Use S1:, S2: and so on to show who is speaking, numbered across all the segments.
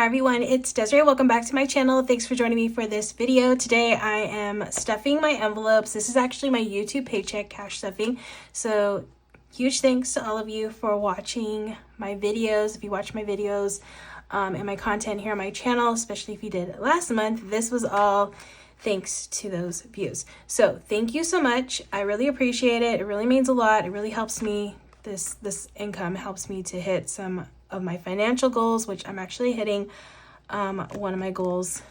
S1: everyone, it's Desiree. Welcome back to my channel. Thanks for joining me for this video. Today I am stuffing my envelopes. This is actually my YouTube paycheck cash stuffing. So huge thanks to all of you for watching my videos. If you watch my videos and my content here on my channel, especially if you did last month, this was all thanks to those views. So thank you so much. I really appreciate it. It really means a lot. It really helps me. This income helps me to hit some of my financial goals, which I'm actually hitting one of my goals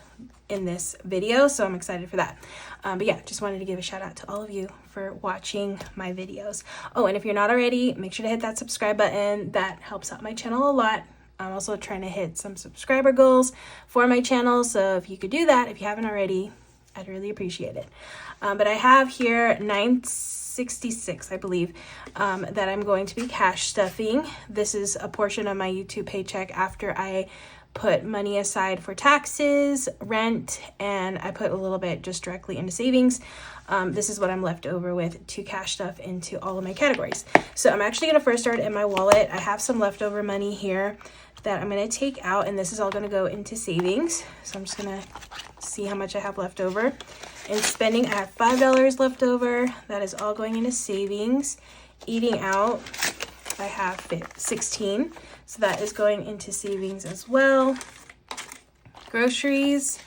S1: in this video, so I'm excited for that. But yeah, just wanted to give a shout out to all of you for watching my videos. Oh, and if you're not already, make sure to hit that subscribe button. That helps out my channel a lot. I'm also trying to hit some subscriber goals for my channel, so if you could do that, if you haven't already, I'd really appreciate it. But I have here 966, I believe, that I'm going to be cash stuffing. This is a portion of my YouTube paycheck after I put money aside for taxes, rent, and I put a little bit just directly into savings. This is what I'm left over with to cash stuff into all of my categories. So I'm actually going to first start in my wallet. I have some leftover money here that I'm going to take out, and this is all going to go into savings. So I'm just going to see how much I have left over. In spending, I have $5 left over. That is all going into savings. Eating out, I have 16. So that is going into savings as well. Groceries,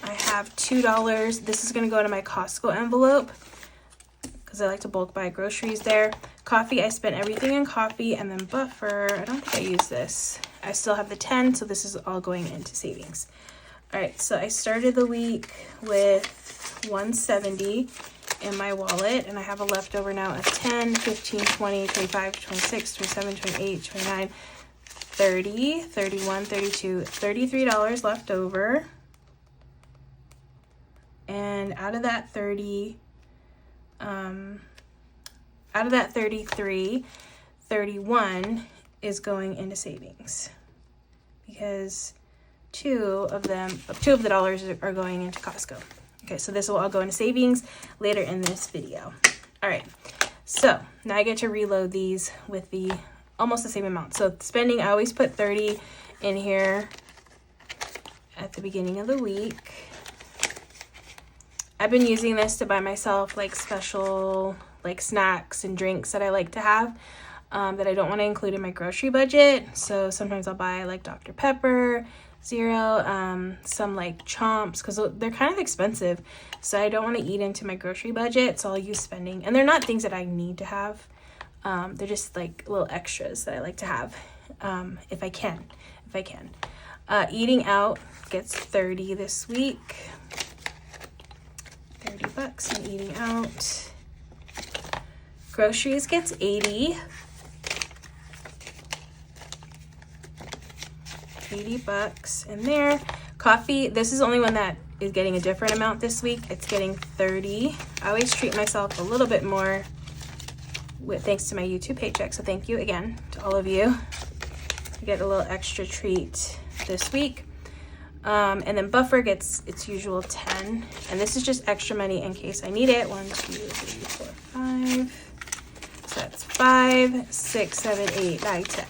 S1: I have $2. This is going to go into my Costco envelope because I like to bulk buy groceries there. Coffee, I spent everything in coffee. And then buffer, I don't think I use this. I still have the 10, so this is all going into savings. All right, so I started the week with $170 in my wallet, and I have a leftover now of 10, 15, 20, 25, 26, 27, 28, 29, 30, 31, 32, $33 left over. And out of that 30, out of that 33, 31 is going into savings because two of the dollars are going into Costco. Okay, so this will all go into savings later in this video. All right, so now I get to reload these with the almost the same amount. So spending, I always put 30 in here at the beginning of the week. I've been using this to buy myself like special like snacks and drinks that I like to have that I don't want to include in my grocery budget. So sometimes I'll buy like Dr. Pepper, Zero, some like Chomps because they're kind of expensive. So I don't want to eat into my grocery budget. So I'll use spending. And they're not things that I need to have. They're just like little extras that I like to have if I can. Eating out gets 30 this week. $30 in eating out. Groceries gets 80. $80 in there. Coffee, this is the only one that is getting a different amount this week. It's getting 30. I always treat myself a little bit more thanks to my YouTube paycheck. So thank you again to all of you. I get a little extra treat this week. And then buffer gets its usual 10. And this is just extra money in case I need it. 1, 2, 3, 4, 5. So that's 5, 6, 7, 8, 9, 10.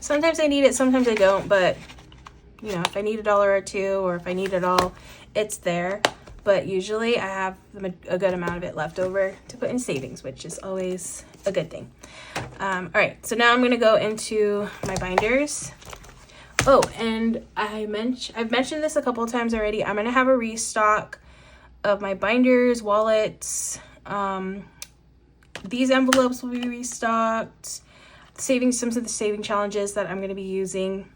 S1: Sometimes I need it, sometimes I don't, but you know, if I need $1 or $2, or if I need it all, it's there. But usually I have a good amount of it left over to put in savings, which is always a good thing. All right, so now I'm gonna go into my binders. Oh, and I've mentioned this a couple of times already. I'm gonna have a restock of my binders, wallets. These envelopes will be restocked. Some of the saving challenges that I'm going to be using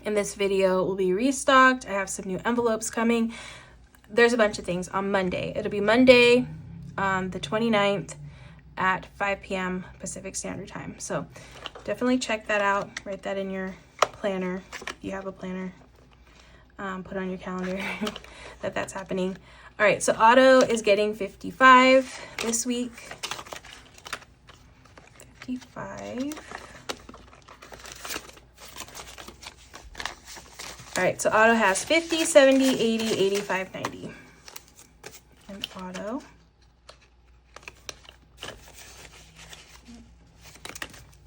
S1: in this video will be restocked. I have some new envelopes coming. There's a bunch of things on Monday. It'll be Monday, the 29th at 5 p.m. Pacific Standard Time. So definitely check that out. Write that in your planner if you have a planner. Put on your calendar that that's happening. All right, so Auto is getting 55 this week. 55. All right, so Auto has 50, 70, 80, 85, 90. And Auto.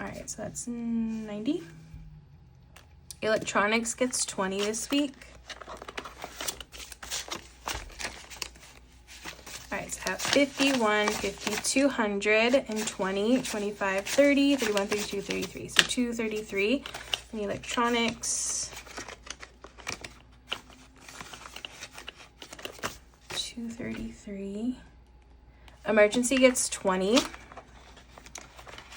S1: All right, so that's 90. Electronics gets 20 this week. All right, so I have 50, 1, 50, 200, and 20, 25, 30, 31, 32, 33. So 233 in electronics. 233. Emergency gets 20.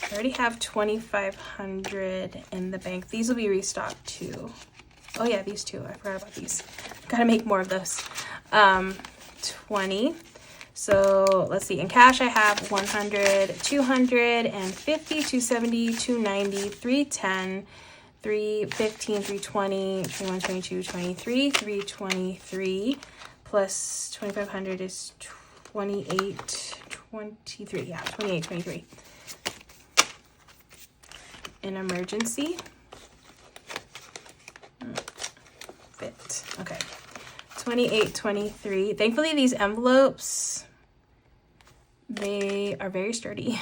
S1: I already have 2,500 in the bank. These will be restocked too. Oh yeah, these two. I forgot about these. Gotta make more of those. 20. So let's see. In cash, I have 100, 250, 270, 290, 310, 315, 320, 21, 22, 23, 323, plus 2,500 is 28, 23. Yeah, 28, 23. An emergency. Fit. Okay. 28, 23. Thankfully, these envelopes, they are very sturdy.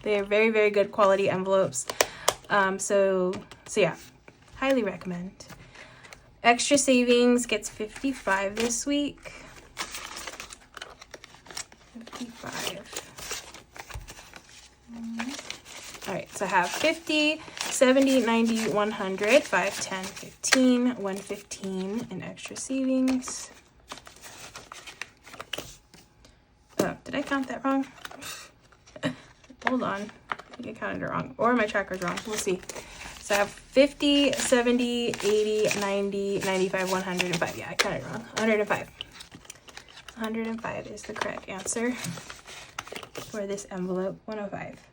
S1: They are very, very good quality envelopes. So yeah, highly recommend. Extra savings gets 55 this week. 55. All right, so I have 50, 70, 90, 100, 5, 10, 15, 115 in extra savings. Oh, did I count that wrong? Hold on. I think I counted it wrong. Or my tracker's wrong. We'll see. So I have 50, 70, 80, 90, 95, 105. Yeah, I counted it wrong. 105. 105 is the correct answer for this envelope. 105.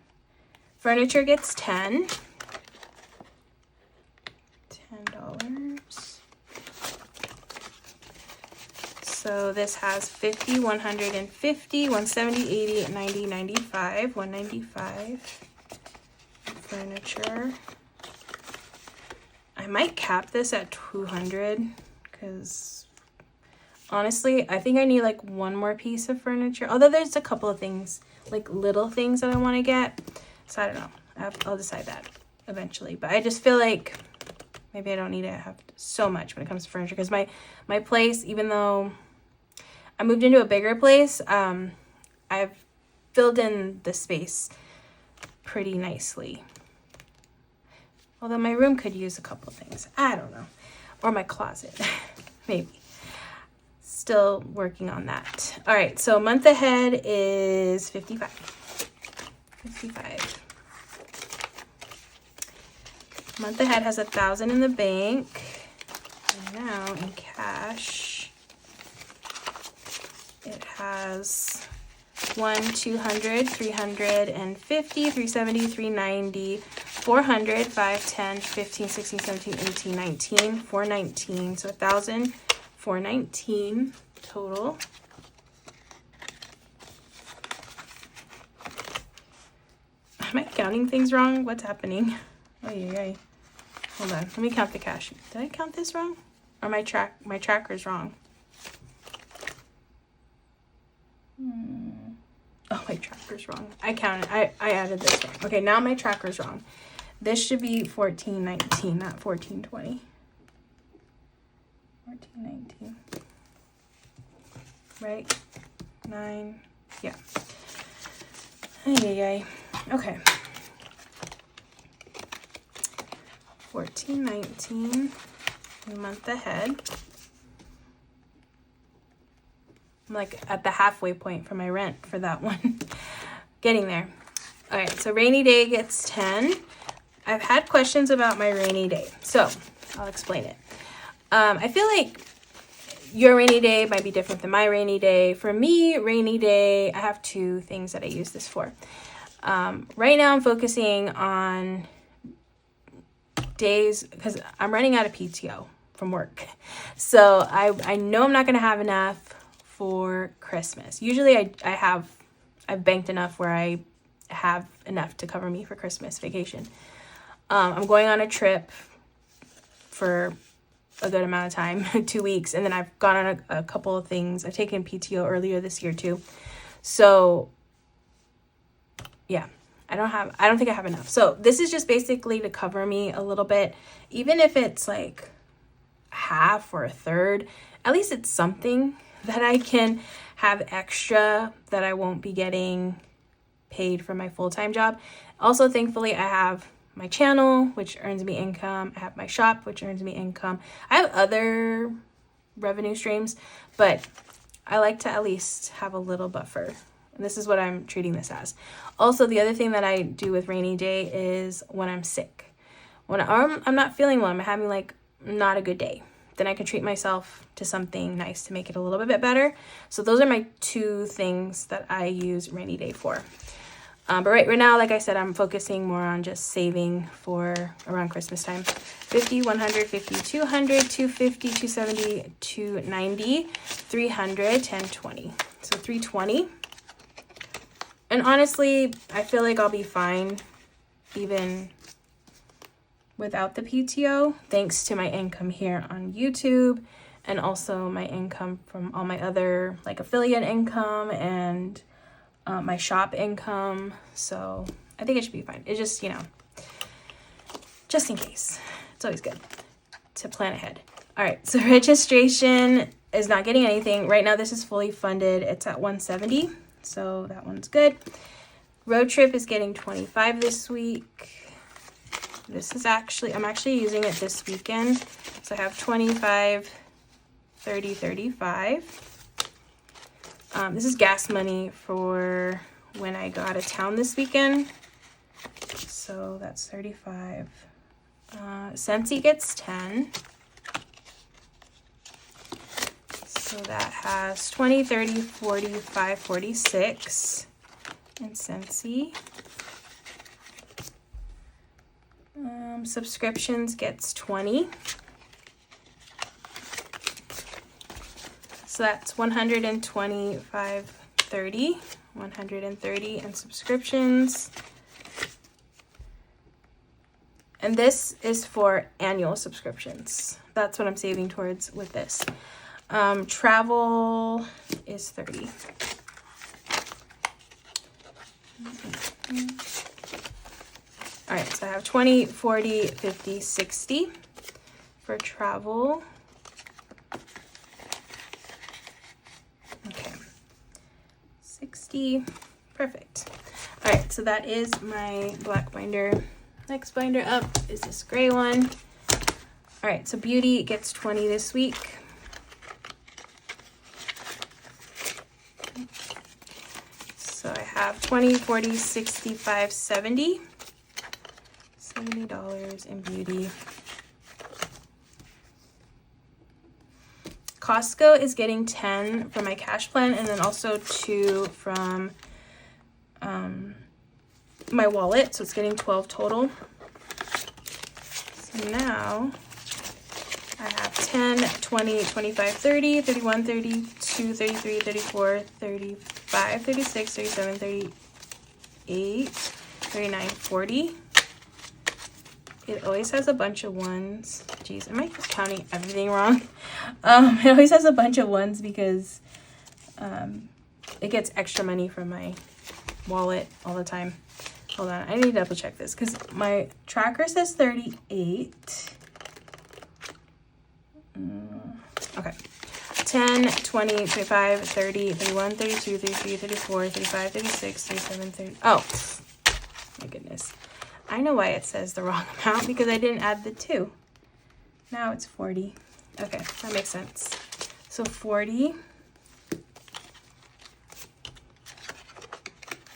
S1: Furniture gets 10. $10. So this has 50, 150, 170, 80, 90, 95, 195. Furniture. I might cap this at 200 because honestly, I think I need like one more piece of furniture. Although there's a couple of things, like little things that I want to get. So I don't know. I'll decide that eventually. But I just feel like maybe I don't need to have so much when it comes to furniture. Because my place, even though I moved into a bigger place, I've filled in the space pretty nicely. Although my room could use a couple of things. I don't know. Or my closet. Maybe. Still working on that. All right. So month ahead is 55. 55. Month ahead has 1,000 in the bank. And now in cash, it has 1, 200, 350, 370, 390, 400, 5, 10, 15, 16, 17, 18, 19, 419. So 1,000, 419 total. Am I counting things wrong? What's happening? Oh yeah. Hold on. Let me count the cash. Did I count this wrong? Or my tracker's wrong? Oh, my tracker's wrong. I counted. I added this wrong. Okay, now my tracker's wrong. This should be 1419, not 1420. 1419. Right? 9. Yeah. Ay. Okay. 1419. A month ahead. I'm like at the halfway point for my rent for that one. Getting there. All right, so rainy day gets 10. I've had questions about my rainy day, so I'll explain it. I feel like your rainy day might be different than my rainy day. For me, rainy day, I have two things that I use this for. Right now I'm focusing on days because I'm running out of PTO from work. So I know I'm not going to have enough for Christmas. Usually I've banked enough where I have enough to cover me for Christmas vacation. I'm going on a trip for a good amount of time, 2 weeks, and then I've gone on a couple of things. I've taken PTO earlier this year too. So yeah, I don't think I have enough. So this is just basically to cover me a little bit. Even if it's like half or a third, at least it's something that I can have extra that I won't be getting paid for my full-time job. Also, thankfully, I have my channel, which earns me income. I have my shop, which earns me income. I have other revenue streams, but I like to at least have a little buffer. And this is what I'm treating this as. Also, the other thing that I do with rainy day is when I'm sick. When I'm not feeling well, I'm having like not a good day, then I can treat myself to something nice to make it a little bit better. So those are my two things that I use rainy day for. But right now, like I said, I'm focusing more on just saving for around Christmas time. 50, 100, 50, 200, 250, 270, 290, 300, 10, 20. So 320. And honestly, I feel like I'll be fine even without the PTO, thanks to my income here on YouTube and also my income from all my other like affiliate income and my shop income. So I think it should be fine. It's just, you know, just in case. It's always good to plan ahead. All right, so registration is not getting anything. Right now, this is fully funded. It's at 170, so that one's good. Road trip is getting 25 this week. This is actually, I'm actually using it this weekend. So I have 25, 30, 35. This is gas money for when I go out of town this weekend. So that's 35. Scentsy gets 10. So that has 20, 30, 45, 46 in Scentsy. Subscriptions gets 20. So that's 125, 30, 130 in subscriptions. And this is for annual subscriptions. That's what I'm saving towards with this. Travel is 30. All right, so I have 20, 40, 50, 60 for travel. Okay, 60, perfect. All right, so that is my black binder. Next binder up is this gray one. All right, so beauty gets 20 this week. So I have 20, 40, 65, 70. $70 in beauty. Costco is getting 10 from my cash plan and then also 2 from my wallet. So it's getting 12 total. So now I have 10, 20, 25, 30, 31, 32, 33, 34, 35, 36, 37, 38, 39, 40. It always has a bunch of ones. Jeez, am I counting everything wrong? It always has a bunch of ones because it gets extra money from my wallet all the time. Hold on, I need to double check this because my tracker says 38. Okay. 10, 20, 25, 30, 31, 32, 33, 34, 35, 36, 37, 30. Oh, my goodness. I know why it says the wrong amount because I didn't add the 2. Now it's 40. Okay, that makes sense. So 40.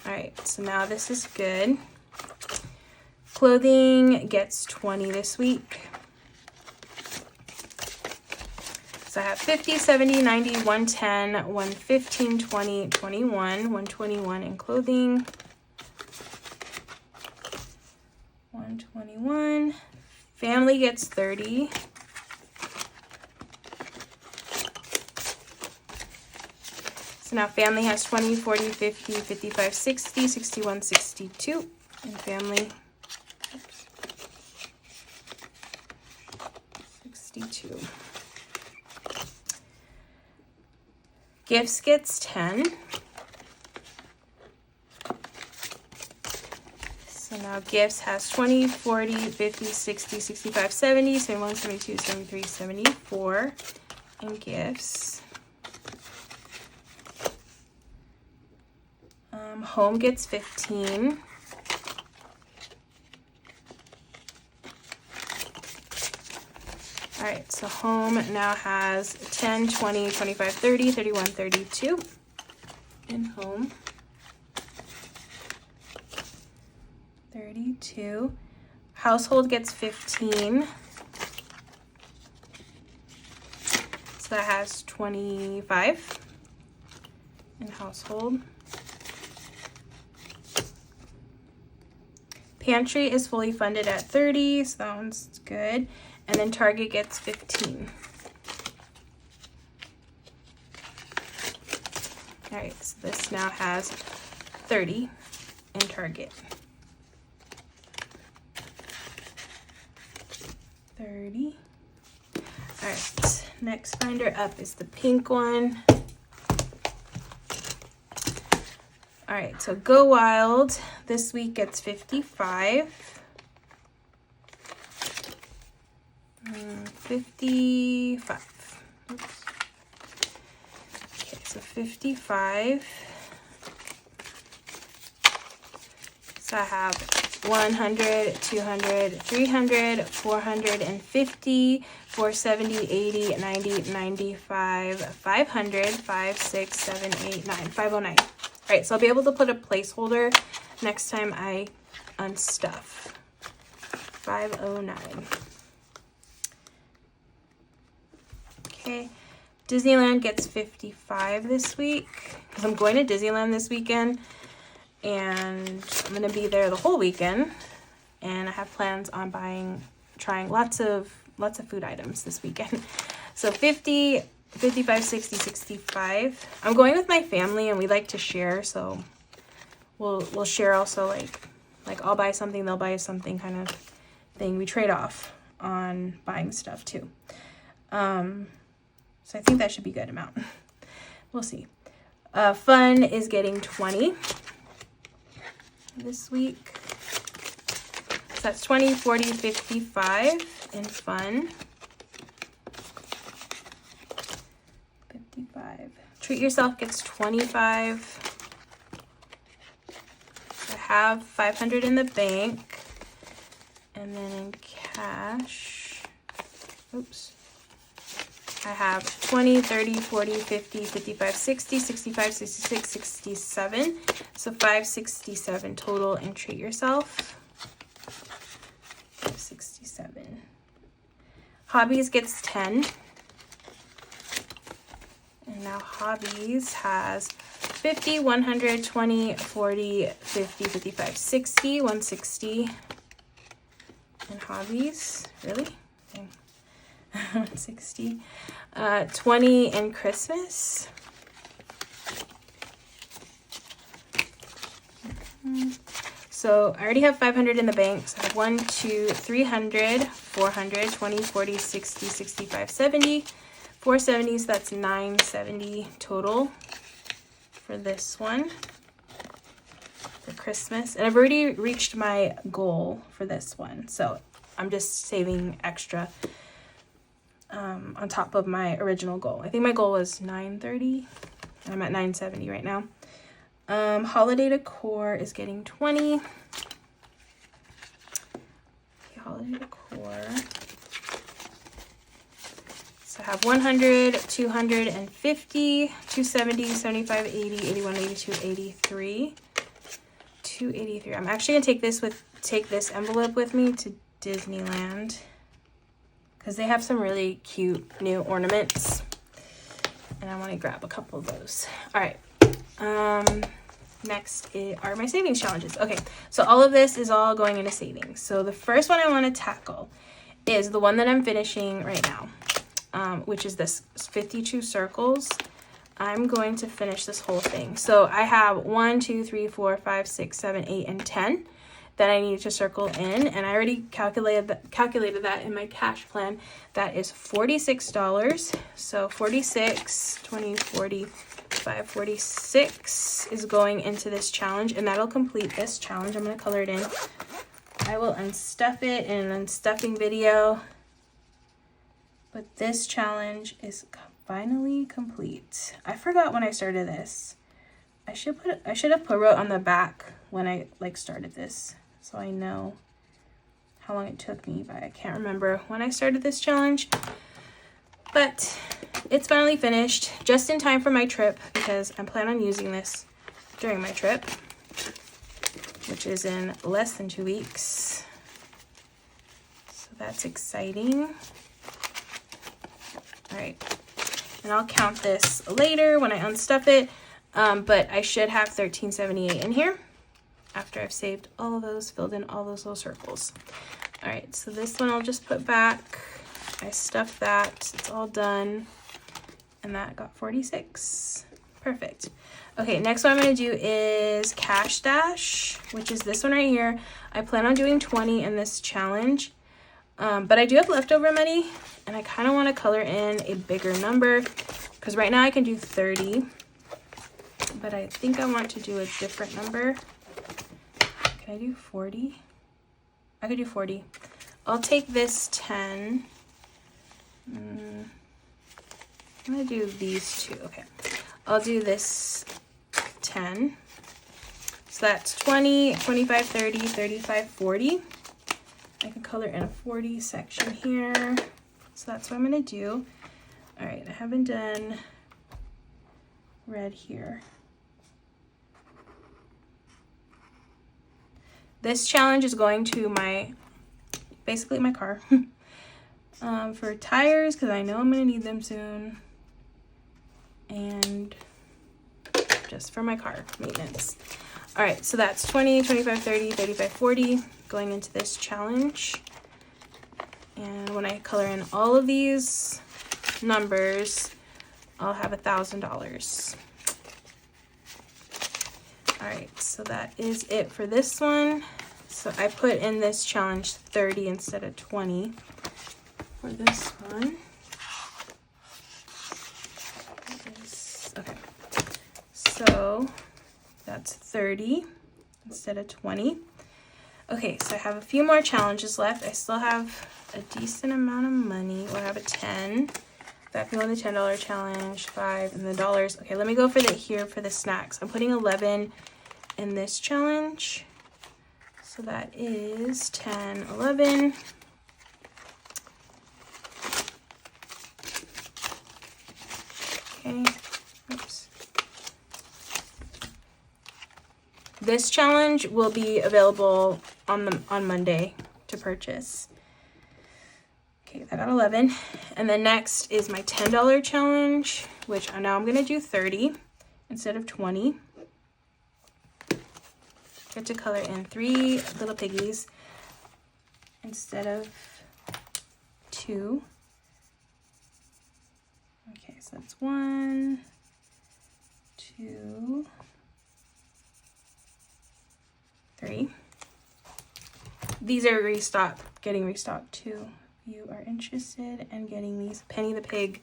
S1: All right, so now this is good. Clothing gets 20 this week. So I have 50, 70, 90, 110, 115, 20, 21, 121 in clothing. 121. Family gets 30. So now family has 20, 40, 50, 55, 60, 61, 62 in family. Oops. 62. Gifts gets 10. Now gifts has 20, 40, 50, 60, 65, 70, 71, 72, 73, 74 in gifts. Home gets 15. All right, so home now has 10, 20, 25, 30, 31, 32 in home. 32. Household gets 15. So that has 25 in household. Pantry is fully funded at 30, so that one's good. And then Target gets 15. All right, so this now has 30 in Target. 30. All right, next binder up is the pink one. All right, so Go Wild this week gets 55. 55. Oops. Okay, so 55. So I have 100, 200, 300, 450, 470, 80, 90, 95, 500, 5, 6, 7, 8, 9, 509. All right, so I'll be able to put a placeholder next time I unstuff. 509. Okay, Disneyland gets 55 this week because I'm going to Disneyland this weekend and I'm going to be there the whole weekend, and I have plans on trying lots of food items this weekend. So 50, 55, 60, 65. I'm going with my family and we like to share, so we'll share also, like I'll buy something, they'll buy something kind of thing. We trade off on buying stuff too. So I think that should be a good amount. We'll see. Fun is getting 20 this week. So that's 20, 40, 55 in fun. 55. Treat Yourself gets 25. I have 500 in the bank. And then in cash, oops. I have 20, 30, 40, 50, 55, 60, 65, 66, 67. So 567 total in Treat Yourself. 567. Hobbies gets 10. And now Hobbies has 50, 100, 20, 40, 50, 55, 60, 160. And Hobbies, really? Dang. 160. 20 in Christmas. So I already have 500 in the bank. So I have 1, 2, 300, 400, 20, 40, 60, 65, 70, 470. So that's 970 total for this one for Christmas. And I've already reached my goal for this one. So I'm just saving extra on top of my original goal. I think my goal was 930. I'm at 970 right now. Holiday decor is getting 20. Okay, holiday decor. So I have 100, 250, 270, 75, 80, 81, 82, 83. 283. I'm actually gonna take this envelope with me to Disneyland because they have some really cute new ornaments and I want to grab a couple of those. All right. Next are my savings challenges. Okay, so all of this is all going into savings. So the first one I want to tackle is the one that I'm finishing right now, which is this 52 circles. I'm going to finish this whole thing. So I have 1, 2, 3, 4, 5, 6, 7, 8, and 10 that I need to circle in, and I already calculated that in my cash plan. That is $46. So 46, 20, 40, 546 is going into this challenge, and that'll complete this challenge. I'm going to color it in. I will unstuff it in an unstuffing video, but this challenge is finally complete. I forgot when I started this. I should have wrote on the back when I started this, so I know how long it took me, but I can't remember when I started this challenge. But it's finally finished, just in time for my trip, because I plan on using this during my trip, which is in less than 2 weeks. So that's exciting. All right, and I'll count this later when I unstuff it, but I should have 1378 in here after I've saved all of those, filled in all those little circles. All right, so this one I'll just put back. I stuffed that, it's all done, and that got 46. Perfect. Okay, next what I'm gonna do is cash stash, which is this one right here. I plan on doing 20 in this challenge, but I do have leftover money, and I kind of want to color in a bigger number, because right now I can do 30, but I think I want to do a different number. Can I do 40? I could do 40. I'll take this 10. I'm gonna do these two. Okay, I'll do this 10. So that's 20, 25, 30, 35, 40. I can color in a 40 section here. So that's what I'm gonna do. All right, I haven't done red here. This challenge is going to basically my car. For tires, because I know I'm going to need them soon. And just for my car maintenance. All right, so that's 20, 25, 30, 35, 40 going into this challenge. And when I color in all of these numbers, I'll have $1,000. All right, so that is it for this one. So I put in this challenge 30 instead of 20 for this one. Okay, so that's 30 instead of 20. Okay, so I have a few more challenges left. I still have a decent amount of money. Well, I have a 10. That can go in the $10 challenge, 5, and the dollars. Okay, let me go for the snacks. I'm putting 11 in this challenge. So that is 10, 11. Okay, oops. This challenge will be available on Monday to purchase. Okay, I got 11. And then next is my $10 challenge, which now I'm gonna do 30 instead of 20. Get to color in 3 little piggies instead of 2. Okay, so that's 1, 2, 3. These are getting restocked too. If you are interested in getting these, Penny the Pig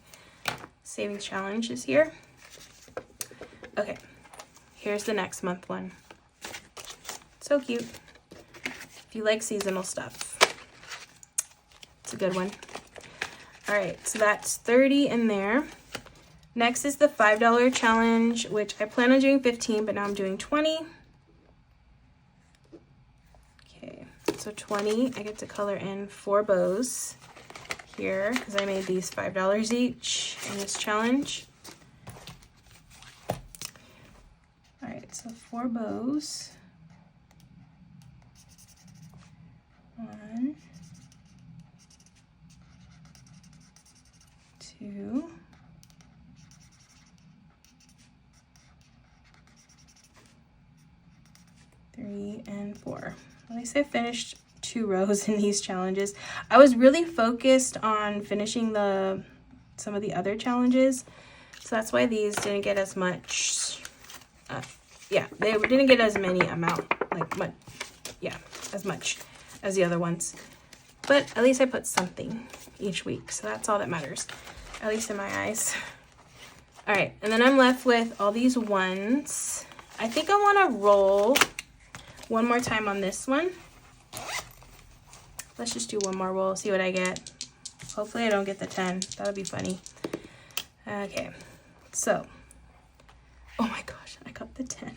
S1: Savings Challenge is here. Okay, here's the next month one. So cute. If you like seasonal stuff, it's a good one. All right, so that's 30 in there. Next is the $5 challenge, which I plan on doing 15, but now I'm doing 20. Okay, so 20, I get to color in 4 bows here because I made these $5 each in this challenge. All right, so 4 bows. 1, 2, 3, and 4. At least I finished 2 rows in these challenges. I was really focused on finishing some of the other challenges, so that's why these didn't get as much. Yeah, they didn't get as many as much as the other ones. But at least I put something each week, so that's all that matters, at least in my eyes. All right, and then I'm left with all these ones. I think I want to roll one more time on this one. Let's just do one more roll, see what I get. Hopefully I don't get the 10. That would be funny. Okay, so, oh my gosh, I got the 10.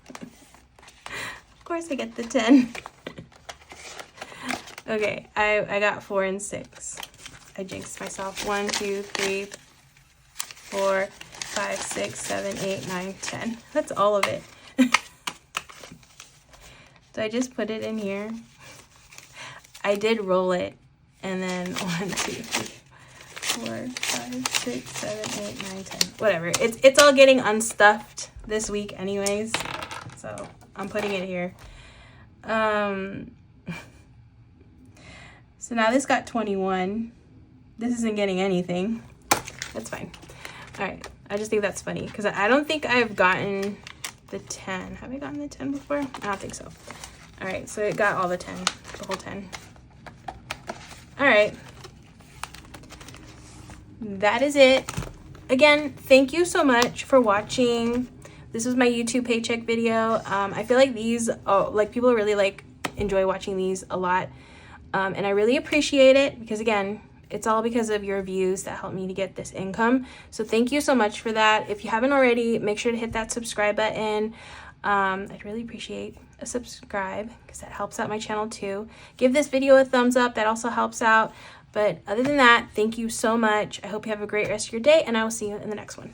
S1: Of course I get the 10. Okay, I got 4 and 6. I jinxed myself. 1, 2, 3, 4, 5, 6, 7, 8, 9, 10. That's all of it. So I just put it in here. I did roll it, and then 1, 2, 3, 4, 5, 6, 7, 8, 9, 10. Whatever. It's all getting unstuffed this week anyways. So I'm putting it here. So now this got 21. This isn't getting anything. That's fine. All right. I just think that's funny because I don't think I've gotten the 10. Have I gotten the 10 before? I don't think so. All right. So it got all the 10, the whole 10. All right. That is it. Again, thank you so much for watching. This was my YouTube paycheck video. I feel like these, like people really enjoy watching these a lot. And I really appreciate it because again, it's all because of your views that help me to get this income. So thank you so much for that. If you haven't already, make sure to hit that subscribe button. I'd really appreciate a subscribe because that helps out my channel too. Give this video a thumbs up. That also helps out. But other than that, thank you so much. I hope you have a great rest of your day and I will see you in the next one.